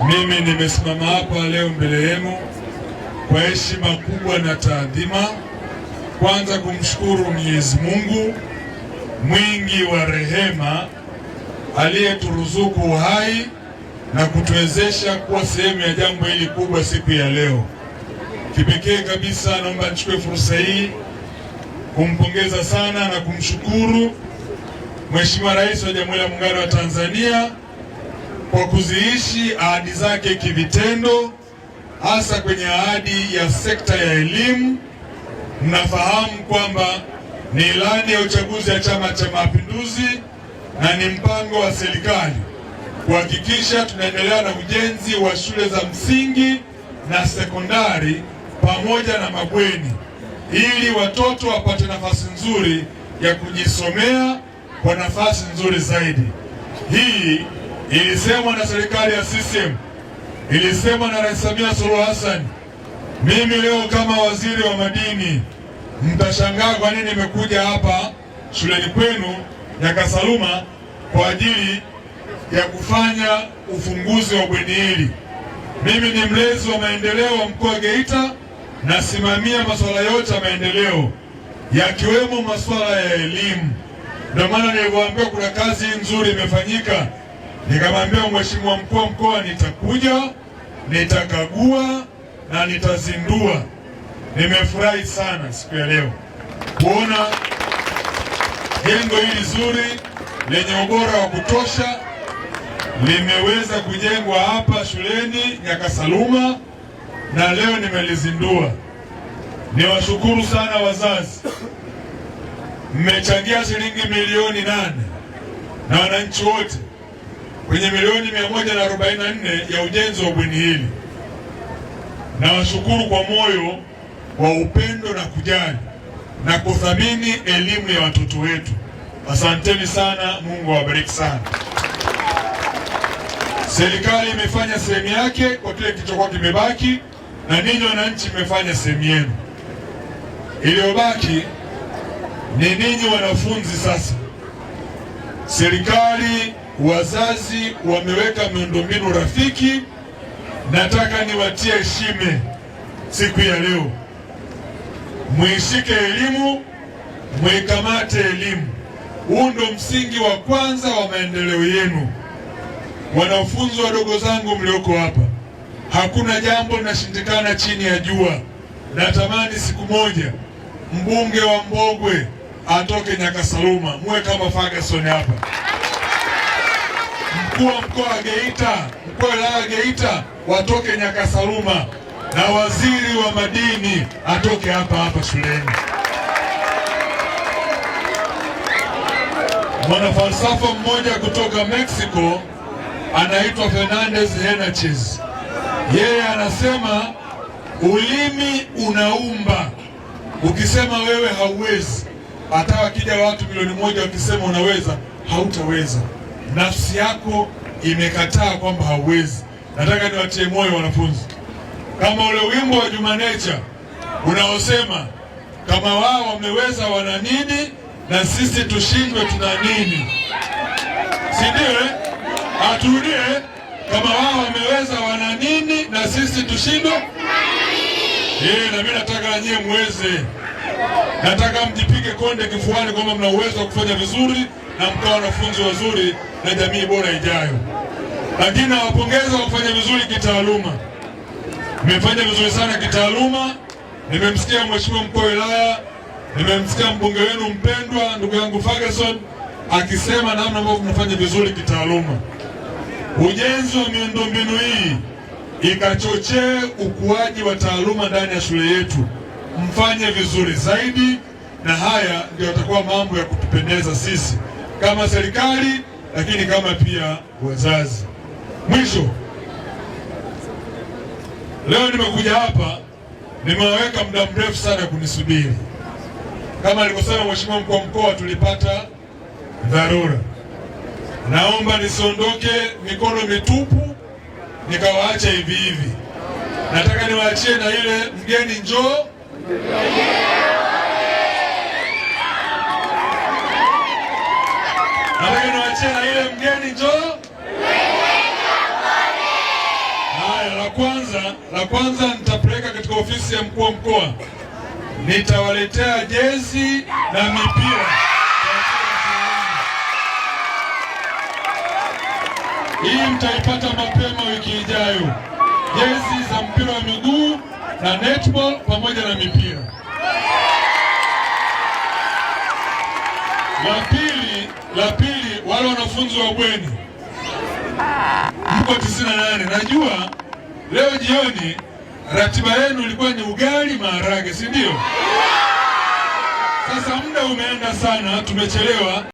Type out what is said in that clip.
Mimi nimesimama hapa leo mbele yenu kwa heshima kubwa na taadhima, kwanza kumshukuru Mwenyezi Mungu mwingi wa rehema aliyeturuzuku uhai na kutuwezesha kuwa sehemu ya jambo hili kubwa siku ya leo. Kipekee kabisa naomba nichukue fursa hii kumpongeza sana na kumshukuru Mheshimiwa Rais wa Jamhuri ya Muungano wa Tanzania kwa kuziishi ahadi zake kivitendo, hasa kwenye ahadi ya sekta ya elimu. Mnafahamu kwamba ni ilani ya uchaguzi ya Chama cha Mapinduzi na ni mpango wa serikali kuhakikisha tunaendelea na ujenzi wa shule za msingi na sekondari pamoja na mabweni ili watoto wapate nafasi nzuri ya kujisomea kwa nafasi nzuri zaidi. Hii ilisemwa na serikali ya CCM, ilisemwa na Rais Samia Suluhu Hassan. Mimi leo kama waziri wa madini, mtashangaa kwa nini nimekuja hapa shuleni kwenu Nyakasaluma kwa ajili ya kufanya ufunguzi wa bweni hili. Mimi ni mlezi wa maendeleo wa mkoa wa Geita, nasimamia masuala yote ya maendeleo yakiwemo masuala ya elimu. Ndio maana nilivyoambia kuna kazi nzuri imefanyika, nikamwambia Mheshimiwa mkuu wa mkoa nitakuja, nitakagua na nitazindua. Nimefurahi sana siku ya leo kuona jengo hili zuri lenye ubora wa kutosha limeweza kujengwa hapa shuleni Nyakasaluma na leo nimelizindua. Niwashukuru sana wazazi, mmechangia shilingi milioni 8 na wananchi wote kwenye milioni 144 ya ujenzi wa bweni hili. Nawashukuru kwa moyo wa upendo na kujali na kuthamini elimu ya watoto wetu. Asanteni sana, Mungu awabariki sana. Serikali imefanya sehemu yake kwa kile kilichokuwa kimebaki, na ninyi wananchi mmefanya sehemu yenu. Iliyobaki ni ninyi wanafunzi sasa. Serikali, wazazi wameweka miundombinu rafiki. Nataka niwatie heshima siku ya leo. Muishike elimu, muikamate elimu. Huu ndio msingi wa kwanza wa maendeleo yenu. Wanafunzi wadogo zangu mlioko hapa, hakuna jambo linashindikana chini ya jua. Natamani siku moja mbunge wa Mbogwe atoke Nyakasaluma, muwe kama Ferguson hapa. Mkuu wa mkoa wa Geita, mkuu wa wilaya ya Geita watoke Nyakasaluma, na waziri wa madini atoke hapa hapa shuleni. Mwanafalsafa mmoja kutoka Mexico anaitwa Fernandez Henriquez. Yeye anasema ulimi unaumba. Ukisema wewe hauwezi, hata wakija watu milioni 1 wakisema unaweza, hautaweza. Nafsi yako imekataa kwamba hauwezi. Nataka niwatie moyo wanafunzi, kama ule wimbo wa Juma Nature unaosema kama wao wameweza wana nini na sisi tushindwe tuna nini, si ndio? Aturudie, kama wao wameweza wana nini na sisi tushindwe na mimi nataka nyie muweze. Nataka mjipige konde kifuani kwamba mna uwezo wa kufanya vizuri na mkawa wanafunzi wazuri na jamii bora ijayo. Lakini nawapongeza kwa kufanya vizuri kitaaluma. Mmefanya vizuri sana kitaaluma. Nimemsikia Mheshimiwa mkuu wa wilaya, nimemsikia mbunge wenu mpendwa ndugu yangu Ferguson akisema namna ambavyo mnafanya vizuri kitaaluma. Ujenzi wa miundombinu hii ikachochee ukuaji wa taaluma ndani ya shule yetu. Mfanye vizuri zaidi, na haya ndio yatakuwa mambo ya kutupendeza sisi kama serikali, lakini kama pia wazazi. Mwisho, leo nimekuja hapa, nimeweka muda mrefu sana kunisubiri. Kama alivyosema Mheshimiwa mkuu wa mkoa, tulipata dharura. Naomba nisiondoke mikono mitupu nikawaacha hivi hivi. Nataka niwaachie na ile mgeni njoo. Nataka niwaachie na ile mgeni njoo. Haya, la kwanza nitapeleka katika ofisi ya mkuu wa mkoa, nitawaletea jezi na mipira. Hii mtaipata mapema wiki ijayo, jezi za mpira wa miguu na netball pamoja na mipira. La pili, wale wanafunzi wa bweni mko 98, najua leo jioni ratiba yenu ilikuwa ni ugali maharage, si ndio? Sasa muda umeenda sana, tumechelewa.